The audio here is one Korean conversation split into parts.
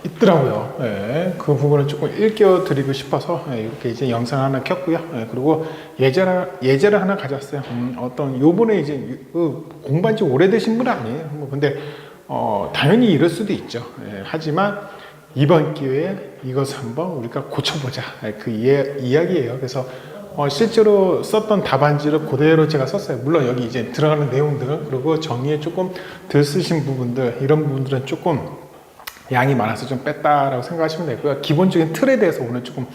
있더라고요. 예, 그 부분을 조금 일깨워드리고 싶어서 이렇게 이제 영상 하나 켰고요. 그리고 예제를 하나 가졌어요. 어떤 요번에 이제 공부한 지 오래되신 분은 아니에요. 뭐 근데 당연히 이럴 수도 있죠. 하지만 이번 기회에 이것을 한번 우리가 고쳐보자. 그 이야기예요. 그래서 실제로 썼던 답안지를 그대로 제가 썼어요. 물론 여기 이제 들어가는 내용들, 그리고 정리에 조금 덜 쓰신 부분들, 이런 부분들은 조금 양이 많아서 좀 뺐다라고 생각하시면 되고요. 기본적인 틀에 대해서 오늘 조금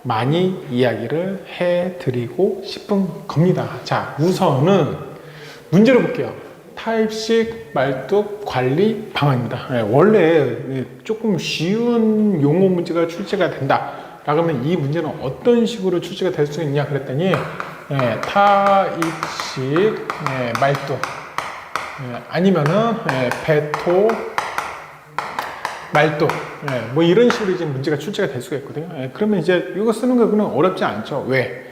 많이 이야기를 해드리고 싶은 겁니다. 자, 우선은 문제를 볼게요. 타입식 말뚝 관리 방안입니다. 원래 조금 쉬운 용어 문제가 출제가 된다. 라면 이 문제는 어떤 식으로 출제가 될 수 있냐 그랬더니 타입식 말뚝 아니면은 배토 말뚝 뭐 이런 식으로 이제 문제가 출제가 될 수가 있거든요. 그러면 이제 이거 쓰는 거 그냥 어렵지 않죠. 왜?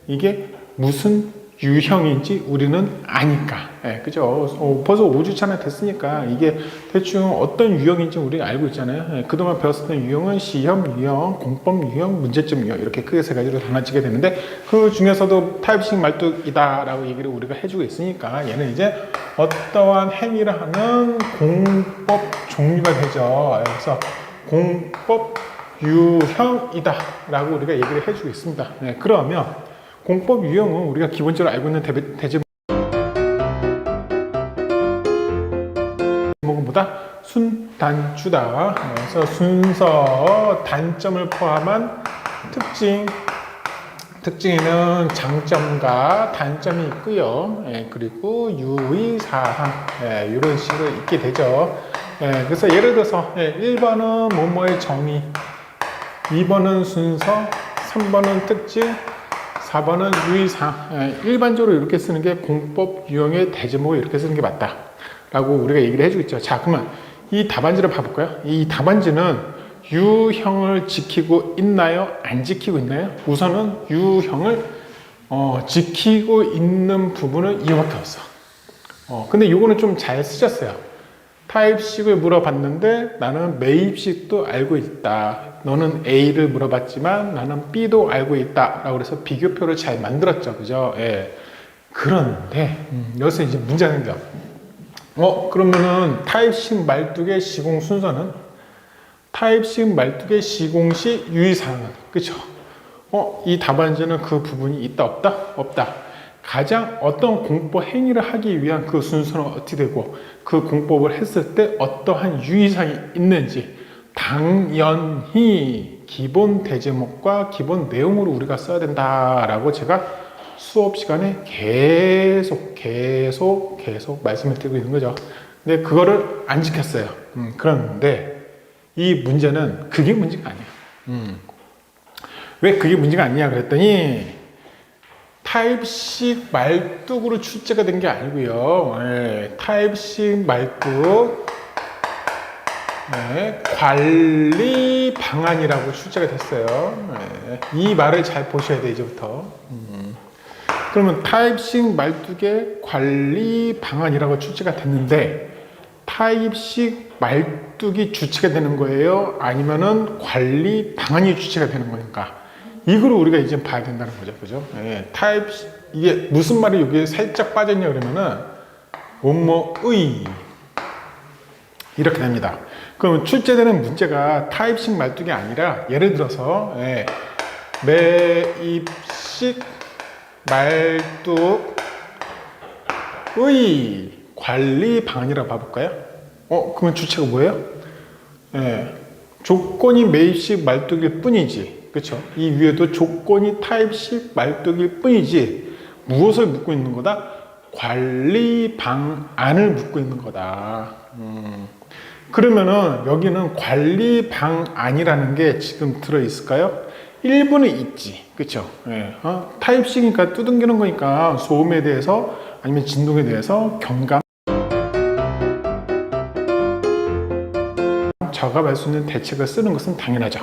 이게 무슨 유형인지 우리는 아니까. 그죠? 벌써 5주차나 됐으니까 이게 대충 어떤 유형인지 우리가 알고 있잖아요. 그동안 배웠었던 유형은 시험 유형, 공법 유형, 문제점 유형 이렇게 크게 세 가지로 나눠지게 되는데 그 중에서도 타입식 말뚝이다라고 얘기를 우리가 해주고 있으니까 얘는 이제 어떠한 행위를 하는 공법 종류가 되죠. 그래서 공법 유형이다 라고 우리가 얘기를 해주고 있습니다. 그러면 공법 유형은 우리가 기본적으로 알고 있는 대제목보다 순단추다. 그래서 순서, 단점을 포함한 특징에는 장점과 단점이 있고요. 그리고 유의사항 이런 식으로 있게 되죠. 그래서 예를 들어서 1번은 뭐뭐의 정의, 2번은 순서, 3번은 특징, 4번은 유의사항. 일반적으로 이렇게 쓰는 게 공법 유형의 대제목을 이렇게 쓰는 게 맞다 라고 우리가 얘기를 해주고 있죠. 자, 그러면 이 답안지를 봐볼까요? 이 답안지는 유형을 지키고 있나요? 안 지키고 있나요? 우선은 유형을 지키고 있는 부분은 이거밖에 없어. 근데 이거는 좀 잘 쓰셨어요. 타입식을 물어봤는데 나는 매입식도 알고 있다. 너는 A를 물어봤지만 나는 B도 알고 있다. 라고 해서 비교표를 잘 만들었죠. 그죠? 그런데 여기서 이제 문제가 생겨. 그러면은 타입식 말뚝의 시공 순서는? 타입식 말뚝의 시공시 유의사항은? 그쵸? 이 답안지는 그 부분이 있다, 없다? 없다. 가장 어떤 공법 행위를 하기 위한 그 순서는 어떻게 되고 그 공법을 했을 때 어떠한 유의사항이 있는지 당연히 기본 대제목과 기본 내용으로 우리가 써야 된다라고 제가 수업 시간에 계속 말씀을 드리고 있는 거죠. 근데 그거를 안 지켰어요. 그런데 이 문제는 그게 문제가 아니에요. 왜 그게 문제가 아니냐 그랬더니 타입식 말뚝으로 출제가 된 게 아니고요. 타입식 말뚝 관리 방안이라고 출제가 됐어요. 이 말을 잘 보셔야 돼요, 이제부터. 그러면 타입식 말뚝의 관리 방안이라고 출제가 됐는데 타입식 말뚝이 주체가 되는 거예요? 아니면은 관리 방안이 주체가 되는 거니까? 이걸 우리가 이제 봐야 된다는 거죠. 그죠? 타입식, 이게 무슨 말이 여기에 살짝 빠졌냐 그러면은 뭐뭐의 이렇게 됩니다. 그럼 출제되는 문제가 타입식 말뚝이 아니라 예를 들어서 매입식 말뚝의 관리 방안이라고 봐볼까요? 그러면 주체가 뭐예요? 조건이 매입식 말뚝일 뿐이지. 그렇죠? 이 위에도 조건이 타입식 말뚝일 뿐이지 무엇을 묻고 있는 거다? 관리 방안을 묻고 있는 거다. 그러면은 여기는 관리 방안이라는 게 지금 들어있을까요? 일부는 있지. 그쵸? 타입식이니까 두둥기는 거니까 소음에 대해서 아니면 진동에 대해서 경감 저감할 수 있는 대책을 쓰는 것은 당연하죠.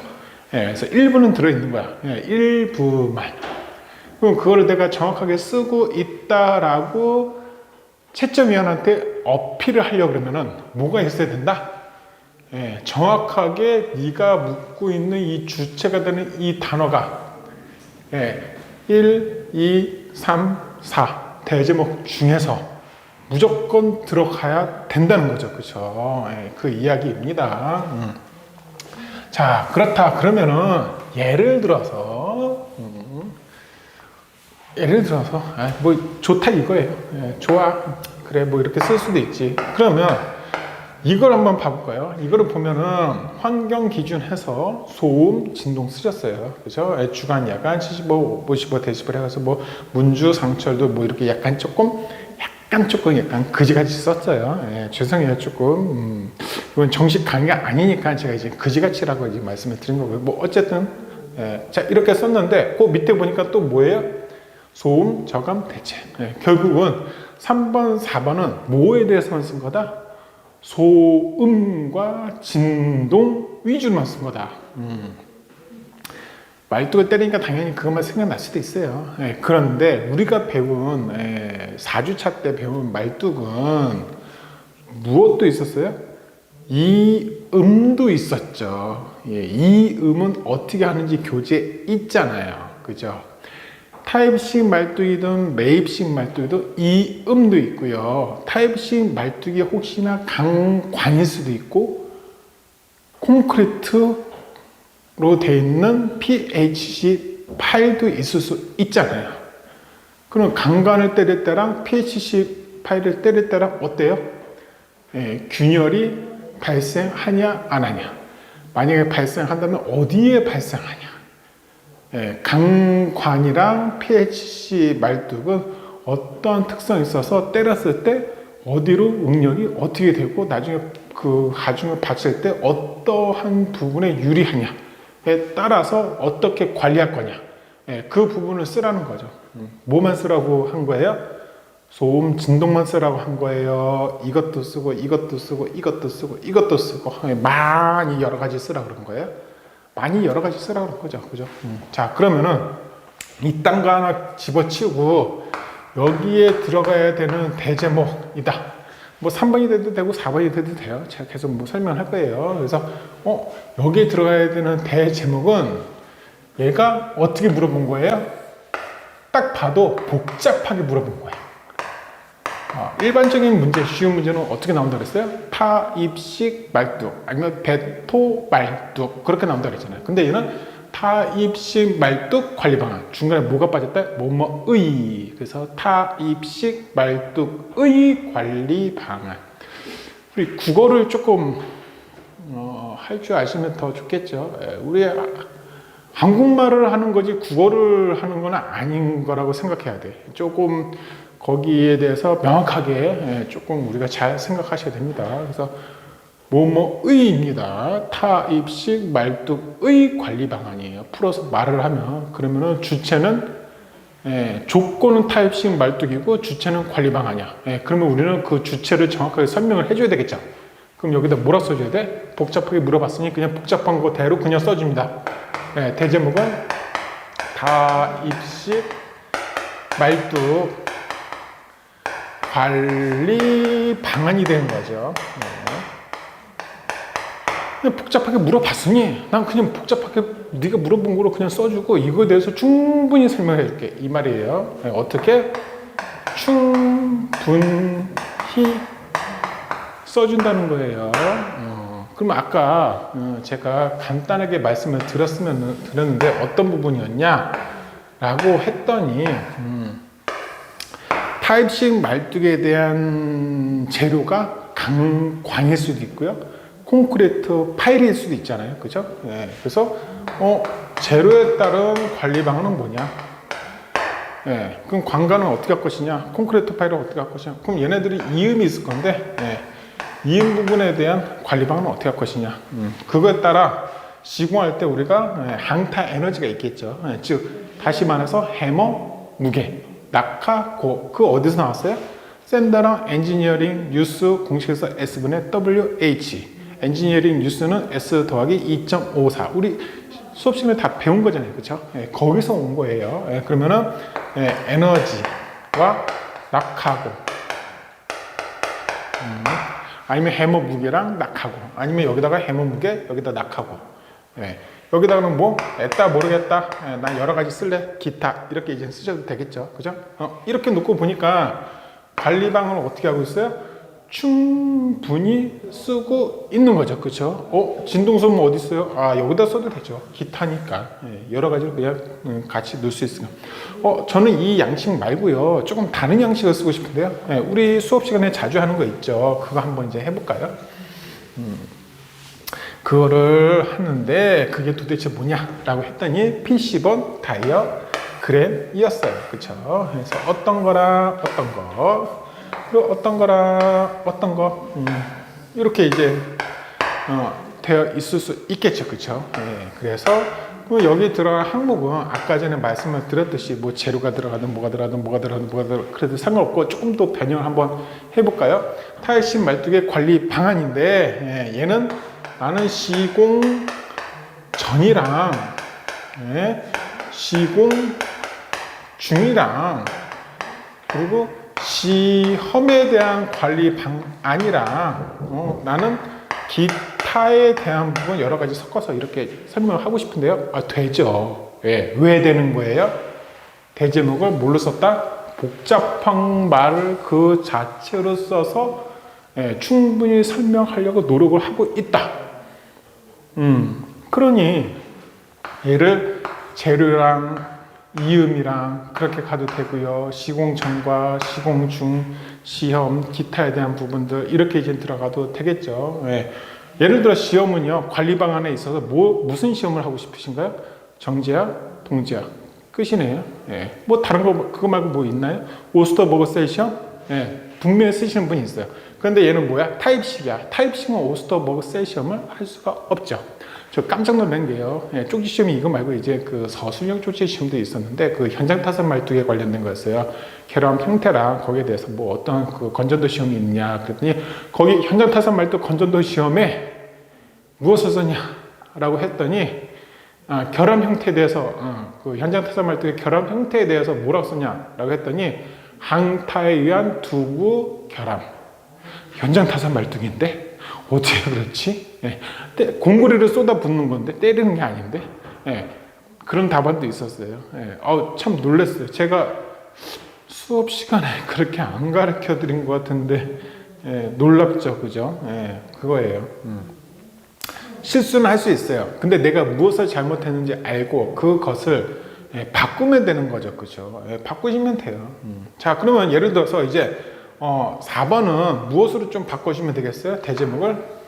그래서 일부는 들어있는 거야. 일부만. 그럼 그거를 내가 정확하게 쓰고 있다라고 채점위원한테 어필을 하려고 그러면은 뭐가 있어야 된다? 정확하게 네가 묻고 있는 이 주체가 되는 이 단어가 1, 2, 3, 4 대제목 중에서 무조건 들어가야 된다는 거죠. 그죠? 그 이야기입니다. 자, 그렇다 그러면은 예를 들어서 뭐 좋다 이거예요. 좋아. 그래, 뭐 이렇게 쓸 수도 있지. 그러면 이걸 한번 봐볼까요? 이거를 보면은 환경 기준 해서 소음, 진동 쓰셨어요. 그죠? 주간, 야간, 75, 55 데시벨 해서 뭐 문주, 상철도 뭐 이렇게 약간 그지같이 썼어요. 죄송해요. 조금 이건 정식 강의가 아니니까 제가 이제 그지같이라고 이제 말씀을 드린 거고요. 뭐 어쨌든 자, 이렇게 썼는데 그 밑에 보니까 또 뭐예요? 소음, 저감, 대체. 결국은 3번, 4번은 뭐에 대해서만 쓴 거다? 소음과 진동 위주로만 쓴 거다. 말뚝을 때리니까 당연히 그것만 생각날 수도 있어요. 그런데 우리가 배운 4주차 때 배운 말뚝은 무엇도 있었어요? 이음도 있었죠. 이 음은 어떻게 하는지 교재에 있잖아요. 그죠? 타입식 말뚝이든 매입식 말뚝이든 이 음도 있고요. 타입식 말뚝이 혹시나 강관일 수도 있고 콘크리트로 되어 있는 PHC 파일도 있을 수 있잖아요. 그럼 강관을 때릴 때랑 PHC 파일을 때릴 때랑 어때요? 균열이 발생하냐 안 하냐. 만약에 발생한다면 어디에 발생하냐. 강관이랑 PHC 말뚝은 어떤 특성이 있어서 때렸을 때 어디로 응력이 어떻게 되고 나중에 그 하중을 봤을 때 어떠한 부분에 유리하냐에 따라서 어떻게 관리할 거냐. 그 부분을 쓰라는 거죠. 뭐만 쓰라고 한 거예요? 소음, 진동만 쓰라고 한 거예요. 이것도 쓰고 이것도 쓰고 이것도 쓰고 이것도 쓰고 많이 여러 가지 쓰라고 그런 거예요. 많이 여러 가지 쓰라고 그런 거죠. 그죠? 자, 그러면은 이딴 거 하나 집어치우고 여기에 들어가야 되는 대제목이다. 뭐 3번이 돼도 되고 4번이 돼도 돼요. 제가 계속 뭐 설명할 거예요. 그래서 여기에 들어가야 되는 대제목은 얘가 어떻게 물어본 거예요? 딱 봐도 복잡하게 물어본 거예요. 일반적인 문제, 쉬운 문제는 어떻게 나온다 그랬어요? 타입식 말뚝 아니면 배토 말뚝 그렇게 나온다 그랬잖아요. 근데 얘는 타입식 말뚝 관리 방안. 중간에 뭐가 빠졌다? 뭐뭐의. 그래서 타입식 말뚝의 관리 방안. 우리 국어를 조금 할 줄 아시면 더 좋겠죠. 우리 한국말을 하는 거지 국어를 하는 건 아닌 거라고 생각해야 돼. 조금 거기에 대해서 명확하게 조금 우리가 잘 생각하셔야 됩니다. 그래서 뭐뭐의입니다. 타입식 말뚝의 관리 방안이에요. 풀어서 말을 하면 그러면은 주체는 조건은 타입식 말뚝이고 주체는 관리 방안이야. 그러면 우리는 그 주체를 정확하게 설명을 해줘야 되겠죠. 그럼 여기다 뭐라 써줘야 돼? 복잡하게 물어봤으니 그냥 복잡한 거대로 그냥 써줍니다. 대제목은 타입식 말뚝 관리 방안이 되는 거죠. 그냥 복잡하게 물어봤으니 난 그냥 복잡하게 네가 물어본 거로 그냥 써주고 이거에 대해서 충분히 설명해 줄게 이 말이에요. 어떻게 충분히 써준다는 거예요. 그럼 아까 제가 간단하게 말씀을 드렸는데 어떤 부분이었냐 라고 했더니 타입식 말뚝에 대한 재료가 강광일 수도 있고요. 콘크리트 파일일 수도 있잖아요. 그죠? 그래서 재료에 따른 관리 방안은 뭐냐? 그럼 관관은 어떻게 할 것이냐? 콘크리트 파일은 어떻게 할 것이냐? 그럼 얘네들이 이음이 있을 건데 이음 부분에 대한 관리 방안은 어떻게 할 것이냐? 그거에 따라 시공할 때 우리가 항타 에너지가 있겠죠. 즉 다시 말해서 해머, 무게, 낙하, 고. 그 어디서 나왔어요? 샌더랑 엔지니어링 뉴스 공식에서 S분의 WH. 엔지니어링 뉴스는 S 더하기 2.54. 우리 수업 시간에 다 배운 거잖아요. 그쵸? 거기서 온 거예요. 그러면은 에너지와 낙하고 아니면 해머 무게랑 낙하고, 아니면 여기다가 해머 무게, 여기다 낙하고, 예. 여기다가는 뭐 에따 모르겠다, 예, 난 여러 가지 쓸래, 기타 이렇게 이제 쓰셔도 되겠죠, 그죠? 이렇게 놓고 보니까 관리방을 어떻게 하고 있어요? 충분히 쓰고 있는 거죠, 그렇죠? 진동소음 어디 있어요? 아, 여기다 써도 되죠, 기타니까. 예, 여러 가지를 그냥 같이 넣을 수 있으니까. 저는 이 양식 말고요, 조금 다른 양식을 쓰고 싶은데요. 예, 우리 수업 시간에 자주 하는 거 있죠. 그거 한번 이제 해볼까요? 그거를 하는데 그게 도대체 뭐냐라고 했더니 PC본 다이어그램이었어요, 그렇죠? 그래서 어떤 거랑 어떤 거, 그리고 어떤 거랑 어떤 거, 이렇게 이제 되어 있을 수 있겠죠, 그렇죠? 예, 그래서 여기 들어간 항목은 아까 전에 말씀을 드렸듯이 뭐 재료가 들어가든 뭐가 들어가든 뭐가 들어가든 뭐가 들어가든 그래도 상관없고, 조금 더 변형을 한번 해볼까요? 타입C 말뚝의 관리 방안인데, 예, 얘는 나는 시공 전이랑, 예, 시공 중이랑, 그리고 시험에 대한 관리 방안이랑, 나는 기타에 대한 부분 여러 가지 섞어서 이렇게 설명을 하고 싶은데요. 되죠. 왜 되는 거예요? 대제목을 뭘로 썼다? 복잡한 말을 그 자체로 써서 충분히 설명하려고 노력을 하고 있다. 그러니 얘를 재료랑 이음이랑 그렇게 가도 되고요. 시공 전과 시공 중, 시험, 기타에 대한 부분들 이렇게 이제 들어가도 되겠죠. 예를 들어 시험은요, 관리 방안에 있어서 무슨 시험을 하고 싶으신가요? 정제약, 동제약 끝이네요. 뭐 다른 거 그거 말고 뭐 있나요? 오스터버그 셀 시험? 분명히 쓰시는 분이 있어요. 그런데 얘는 뭐야? 타입식이야. 타입식은 오스터버그 셀 시험을 할 수가 없죠. 저 깜짝 놀란 게요. 쪽지 시험이 이거 말고 이제 그 서술형 쪽지 시험도 있었는데 그 현장 타선 말뚝에 관련된 거였어요. 결함 형태랑 거기에 대해서 뭐 어떤 그 건전도 시험이 있냐 그랬더니 거기 현장 타선 말뚝 건전도 시험에 무엇을 썼냐라고 했더니 결함 형태에 대해서 그 현장 타선 말뚝의 결함 형태에 대해서 뭐라고 썼냐라고 했더니 항타에 의한 두부 결함. 현장 타선 말뚝인데 어떻게 그렇지? 공구리를 쏟아붓는 건데 때리는 게 아닌데 그런 답안도 있었어요. 참 놀랐어요. 제가 수업 시간에 그렇게 안 가르쳐 드린 것 같은데 놀랍죠, 그죠? 그거예요. 실수는 할 수 있어요. 근데 내가 무엇을 잘못했는지 알고 그것을 바꾸면 되는 거죠, 그죠? 바꾸시면 돼요. 자, 그러면 예를 들어서 이제 4번은 무엇으로 좀 바꾸시면 되겠어요? 대제목을?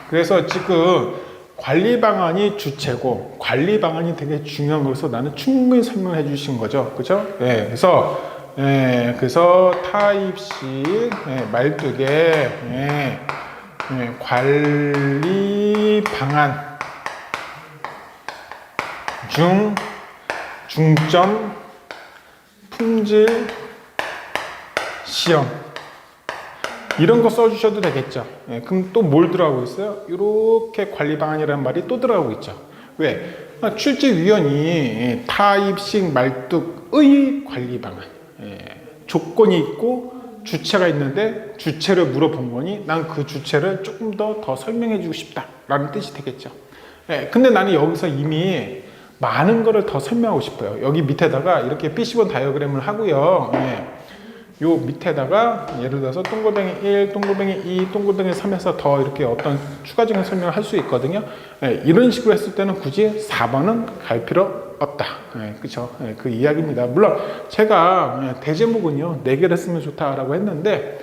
그래서 지금 관리 방안이 주체고 관리 방안이 되게 중요한 거라서 나는 충분히 설명해 주신 거죠. 그죠? 그래서 타입식 말뚝의 관리 방안 중점 품질 시험 이런 거 써주셔도 되겠죠. 그럼 또 뭘 들어가고 있어요? 이렇게 관리 방안이라는 말이 또 들어가고 있죠. 왜? 출제위원이 타입식 말뚝의 관리 방안 조건이 있고 주체가 있는데 주체를 물어본 거니 난 그 주체를 조금 더 설명해 주고 싶다라는 뜻이 되겠죠. 근데 나는 여기서 이미 많은 거를 더 설명하고 싶어요. 여기 밑에다가 이렇게 PC본 다이어그램을 하고요. 요 밑에다가 예를 들어서 동글뱅이 1, 동글뱅이 2, 동글뱅이 3에서 더 이렇게 어떤 추가적인 설명을 할 수 있거든요. 이런 식으로 했을 때는 굳이 4번은 갈 필요 없다. 그쵸? 그 이야기입니다. 물론 제가 대제목은요 4개를 쓰면 좋다라고 했는데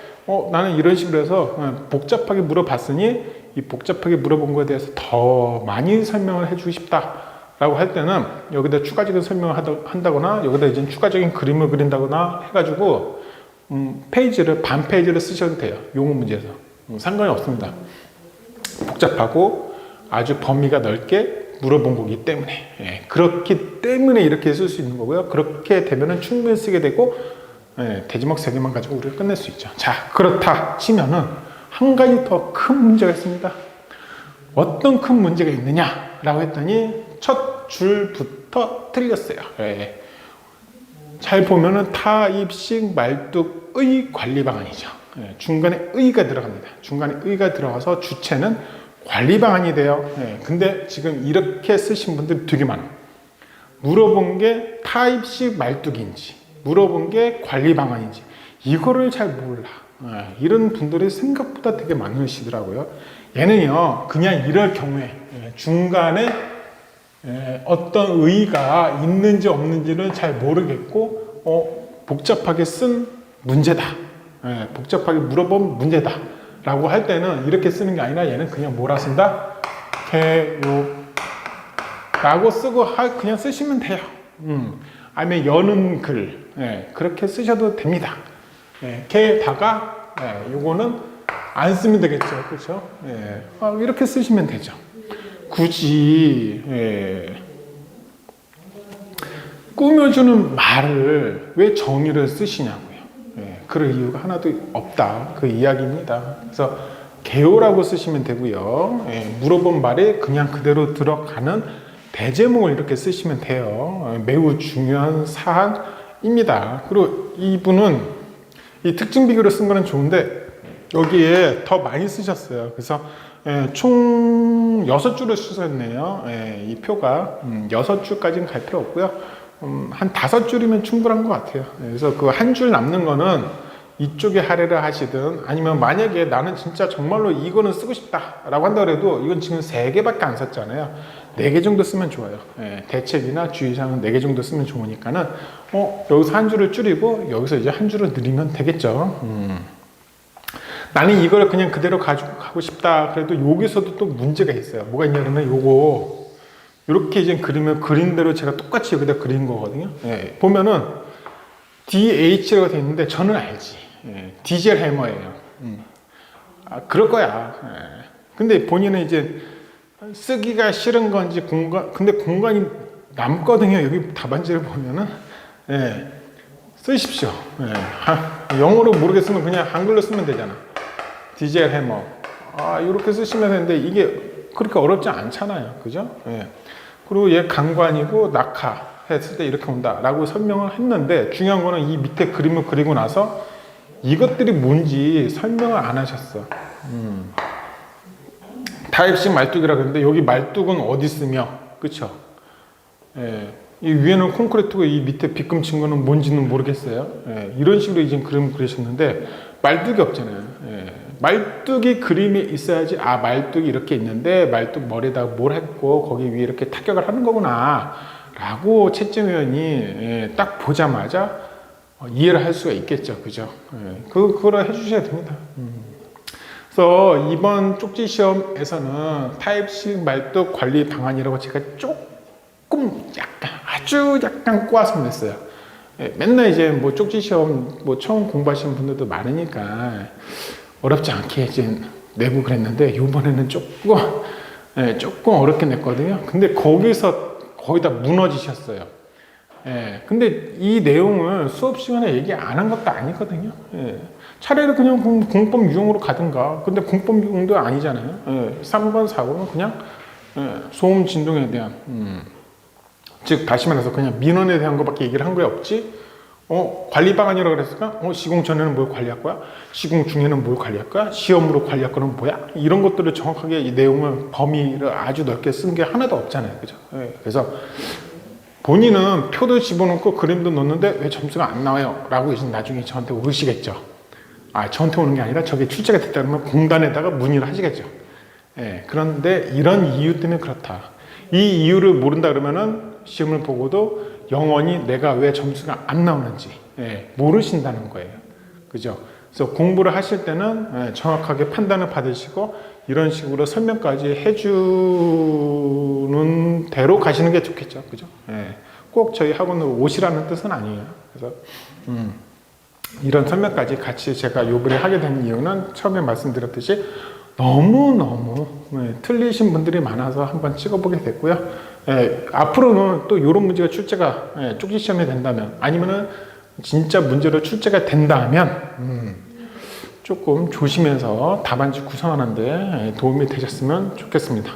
나는 이런 식으로 해서 복잡하게 물어봤으니 이 복잡하게 물어본 거에 대해서 더 많이 설명을 해주고 싶다 라고 할 때는 여기다 추가적인 설명을 한다거나 여기다 이제 추가적인 그림을 그린다거나 해가지고 페이지를 반 페이지를 쓰셔도 돼요. 용어 문제에서 상관이 없습니다. 복잡하고 아주 범위가 넓게 물어본 거기 때문에 그렇기 때문에 이렇게 쓸 수 있는 거고요. 그렇게 되면은 충분히 쓰게 되고 대지목 3개만 가지고 우리가 끝낼 수 있죠. 자, 그렇다 치면은 한 가지 더 큰 문제가 있습니다. 어떤 큰 문제가 있느냐라고 했더니 첫 줄부터 틀렸어요. 잘 보면은 타입식 말뚝의 관리 방안이죠. 예, 중간에 의가 들어갑니다. 중간에 의가 들어가서 주체는 관리 방안이 돼요. 예, 근데 지금 이렇게 쓰신 분들이 되게 많아요. 물어본 게 타입식 말뚝인지, 물어본 게 관리 방안인지, 이거를 잘 몰라. 예, 이런 분들이 생각보다 되게 많으시더라고요. 얘는요, 그냥 이럴 경우에 중간에 어떤 의의가 있는지 없는지는 잘 모르겠고, 복잡하게 쓴 문제다. 복잡하게 물어본 문제다. 라고 할 때는 이렇게 쓰는 게 아니라 얘는 그냥 뭐라 쓴다? 개요. 라고 쓰고 그냥 쓰시면 돼요. 아니면 여는 글. 그렇게 쓰셔도 됩니다. 게다가, 요거는 안 쓰면 되겠죠. 그렇죠? 이렇게 쓰시면 되죠. 굳이, 꾸며주는 말을 왜 정의를 쓰시냐고요. 그럴 이유가 하나도 없다. 그 이야기입니다. 그래서 개요라고 쓰시면 되고요. 물어본 말에 그냥 그대로 들어가는 대제목을 이렇게 쓰시면 돼요. 매우 중요한 사항입니다. 그리고 이분은 이 특징 비교를 쓴 거는 좋은데 여기에 더 많이 쓰셨어요. 그래서 총 6줄을 쓰셨네요. 이 표가 6줄까지는 갈 필요 없고요. 한 5줄이면 충분한 것 같아요. 그래서 그 한 줄 남는 거는 이쪽에 할애를 하시든 아니면 만약에 나는 진짜 정말로 이거는 쓰고 싶다 라고 한다 그래도 이건 지금 3개밖에 안 썼잖아요. 4개 정도 쓰면 좋아요. 대책이나 주의사항은 4개 정도 쓰면 좋으니까는 여기서 한 줄을 줄이고 여기서 이제 한 줄을 늘리면 되겠죠. 나는 이걸 그냥 그대로 가지고 가고 싶다 그래도 여기서도 또 문제가 있어요. 뭐가 있냐면 요거 이렇게 이제 그리면 그린 대로 제가 똑같이 여기다 그린 거거든요. 보면은 DH라고 되어 있는데 저는 알지. 디젤 해머예요. 그럴 거야. 근데 본인은 이제 쓰기가 싫은 건지 근데 공간이 남거든요. 여기 답안지를 보면은 쓰십시오. 영어로 모르겠으면 그냥 한글로 쓰면 되잖아. 디젤 해머. 이렇게 쓰시면 되는데 이게 그렇게 어렵지 않잖아요. 그죠? 그리고 얘 강관이고 낙하 했을 때 이렇게 온다라고 설명을 했는데 중요한 거는 이 밑에 그림을 그리고 나서 이것들이 뭔지 설명을 안 하셨어. 타입식 말뚝이라 그러는데 여기 말뚝은 어디 쓰며, 그쵸? 이 위에는 콘크리트고 이 밑에 빗금친 거는 뭔지는 모르겠어요. 이런 식으로 이제 그림을 그리셨는데 말뚝이 없잖아요. 말뚝이 그림이 있어야지 말뚝이 이렇게 있는데 말뚝 머리에다가 뭘 했고 거기 위에 이렇게 타격을 하는 거구나 라고 채점위원이 딱 보자마자 이해를 할 수가 있겠죠. 그죠? 그거를 해주셔야 됩니다. 그래서 이번 쪽지 시험에서는 타입식 말뚝 관리 방안이라고 제가 조금 아주 약간 꼬아서 냈어요. 맨날 이제 뭐 쪽지 시험 뭐 처음 공부하시는 분들도 많으니까 어렵지 않게 이제 내고 그랬는데 이번에는 조금 어렵게 냈거든요. 근데 거기서 거의 다 무너지셨어요. 근데 이 내용을 수업 시간에 얘기 안 한 것도 아니거든요. 차라리 그냥 공법 유형으로 가든가. 근데 공법 유형도 아니잖아요. 3번, 4번은 그냥 소음 진동에 대한 즉 다시 말해서 그냥 민원에 대한 것밖에 얘기를 한 게 없지. 관리 방안이라고 그랬을까? 시공 전에는 뭘 관리할 거야? 시공 중에는 뭘 관리할 거야? 시험으로 관리할 거는 뭐야? 이런 것들을 정확하게 이 내용을 범위를 아주 넓게 쓴 게 하나도 없잖아요. 그죠? 그래서 본인은 표도 집어넣고 그림도 넣는데 왜 점수가 안 나와요? 라고 이제 나중에 저한테 오시겠죠. 저한테 오는 게 아니라 저게 출제가 됐다 그러면 공단에다가 문의를 하시겠죠. 그런데 이런 이유 때문에 그렇다. 이 이유를 모른다 그러면은 시험을 보고도 영원히 내가 왜 점수가 안 나오는지 모르신다는 거예요. 그죠? 그래서 공부를 하실 때는 정확하게 판단을 받으시고 이런 식으로 설명까지 해주는 대로 가시는 게 좋겠죠. 그죠? 꼭 저희 학원으로 오시라는 뜻은 아니에요. 그래서 이런 설명까지 같이 제가 요번에 하게 된 이유는 처음에 말씀드렸듯이 너무너무 틀리신 분들이 많아서 한번 찍어보게 됐고요. 앞으로는 또 이런 문제가 출제가 쪽지 시험에 된다면 아니면은 진짜 문제로 출제가 된다면 조금 조심해서 답안지 구성하는데 도움이 되셨으면 좋겠습니다.